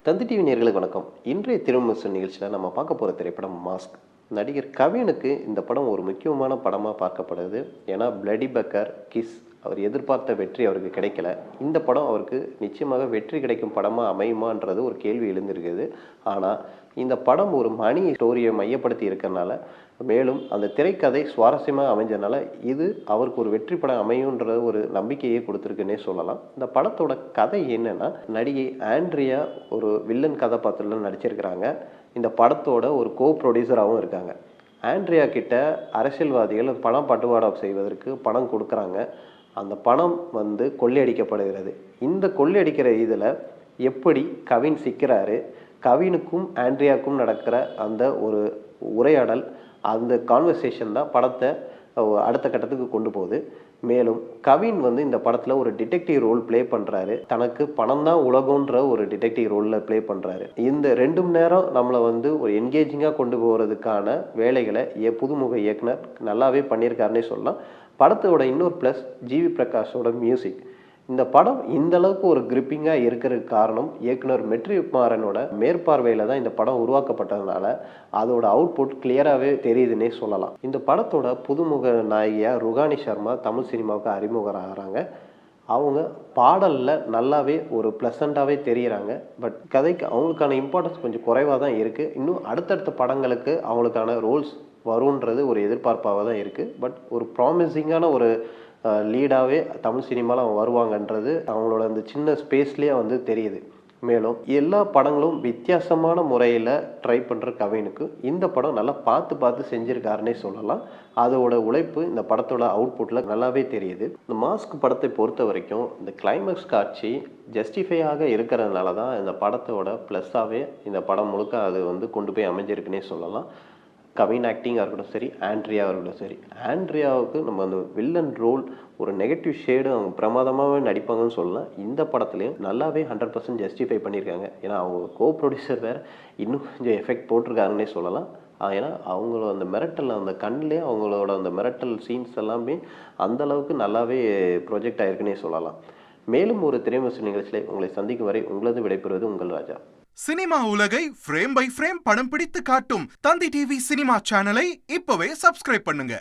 தந்தி TV நேயர்களுக்கு வணக்கம். இன்றைய திருவிமர்சன நிகழ்ச்சியில் நம்ம பார்க்க போகிற திரைப்படம் மாஸ்க். நடிகர் கவினுக்கு இந்த படம் ஒரு முக்கியமான படமாக பார்க்கப்படுது. ஏன்னா பிளடி பக்கர், கிஸ் அவர் எதிர்பார்த்த வெற்றி அவருக்கு கிடைக்கல. இந்த படம் அவருக்கு நிச்சயமாக வெற்றி கிடைக்கும் படமாக அமையுமான்றது ஒரு கேள்வி எழுந்திருக்குது. ஆனால் இந்த படம் ஒரு மணி ஸ்டோரியை மையப்படுத்தி இருக்கிறனால, மேலும் அந்த திரைக்கதை சுவாரஸ்யமாக அமைஞ்சனால இது அவருக்கு ஒரு வெற்றி படம் அமையுன்ற ஒரு நம்பிக்கையை கொடுத்துருக்குன்னே சொல்லலாம். இந்த படத்தோட கதை என்னன்னா, நடிகை ஆண்ட்ரியா ஒரு வில்லன் கதாபாத்திரத்தில் நடிச்சிருக்கிறாங்க. இந்த படத்தோட ஒரு கோ ப்ரொடியூசராகவும் இருக்காங்க. ஆண்ட்ரியா கிட்ட அரசியல்வாதிகள் பணம் பட்டுவாடா செய்வதற்கு பணம் கொடுக்குறாங்க. அந்த பணம் கொள்ளையடிக்கப்படுகிறது. இந்த கொள்ளையடிக்கிற இதில் எப்படி கவின் சிக்கிறாரு, கவினுக்கும் ஆண்ட்ரியாவுக்கும் நடக்கிற அந்த ஒரு உரையாடல், அந்த கான்வர்சேஷன் தான் படத்தை அடுத்த கட்டத்துக்கு கொண்டு போகுது. மேலும் கவின் இந்த படத்தில் ஒரு டிடெக்டிவ் ரோல் ப்ளே பண்ணுறாரு. தனக்கு பணம் தான் உலகன்ற ஒரு டிடெக்டிவ் ரோலில் ப்ளே பண்ணுறாரு. இந்த 2 மணி நேரம் நம்மளை ஒரு என்கேஜிங்காக கொண்டு போகிறதுக்கான வேலைகளை புதுமுக இயக்குனர் நல்லாவே பண்ணியிருக்காருன்னே சொல்லலாம். படத்தோட இன்னொரு ப்ளஸ் ஜிவி பிரகாஷோட மியூசிக். இந்த படம் இந்த அளவுக்கு ஒரு கிரிப்பிங்காக இருக்கிறதுக்கு காரணம் இயக்குனர் வெற்றிமாறனோட மேற்பார்வையில் தான் இந்த படம் உருவாக்கப்பட்டதுனால அதோட அவுட்புட் கிளியராகவே தெரியுதுன்னே சொல்லலாம். இந்த படத்தோட புதுமுக நாயகியாக ருகானி சர்மா தமிழ் சினிமாவுக்கு அறிமுகம் ஆகிறாங்க. அவங்க பாடலில் நல்லாவே ஒரு ப்ளசண்ட்டாகவே தெரிகிறாங்க. பட் கதைக்கு அவங்களுக்கான இம்பார்ட்டன்ஸ் கொஞ்சம் குறைவாக தான் இருக்குது. இன்னும் அடுத்தடுத்த படங்களுக்கு அவங்களுக்கான ரோல்ஸ் வருன்றது ஒரு எதிர்பார்ப்பாக தான் இருக்குது. பட் ஒரு ப்ராமிசிங்கான ஒரு லீடாகவே தமிழ் சினிமாவில் அவங்க வருவாங்கன்றது அவங்களோட அந்த சின்ன ஸ்பேஸ்லேயே தெரியுது. மேலும் எல்லா படங்களும் வித்தியாசமான முறையில் ட்ரை பண்ணுற கவினுக்கு இந்த படம் நல்லா பார்த்து செஞ்சுருக்காருன்னே சொல்லலாம். அதோட உழைப்பு இந்த படத்தோட அவுட்புட்டில் நல்லாவே தெரியுது. இந்த மாஸ்க் படத்தை பொறுத்த வரைக்கும் இந்த கிளைமேக்ஸ் காட்சி ஜஸ்டிஃபையாக இருக்கிறதுனால தான் இந்த படத்தோட ப்ளஸ்ஸாகவே இந்த படம் முழுக்க அது கொண்டு போய் அமைஞ்சிருக்குன்னே சொல்லலாம். கவின் ஆக்டிங்காக இருக்கட்டும் சரி, ஆண்ட்ரியா இருக்கட்டும் சரி. ஆண்ட்ரியாவுக்கு நம்ம அந்த வில்லன் ரோல் ஒரு நெகட்டிவ் ஷேடு அவங்க பிரமாதமாகவே நடிப்பாங்கன்னு சொல்லலாம். இந்த படத்துலையும் நல்லாவே 100% ஜஸ்டிஃபை பண்ணியிருக்காங்க. ஏன்னா அவங்க கோ ப்ரொடியூசர் வேறு இன்னும் கொஞ்சம் எஃபெக்ட் போட்டிருக்காருன்னே சொல்லலாம். ஏன்னா அவங்களோட அந்த மிரட்டல், அந்த கண்ணிலே அவங்களோட அந்த மிரட்டல் சீன்ஸ் எல்லாமே அந்தளவுக்கு நல்லாவே ப்ரொஜெக்ட் ஆகிருக்குன்னே சொல்லலாம். மேலும் ஒரு திரைவிமர்சன நிகழ்ச்சியில் உங்களை சந்திக்கும் வரை உங்களது விடைபெறுவது உங்கள் ராஜா. சினிமா உலகை ஃப்ரேம் பை ஃப்ரேம் படம் பிடித்து காட்டும் தந்தி டிவி சினிமா சேனலை இப்பவே சப்ஸ்கிரைப் பண்ணுங்க.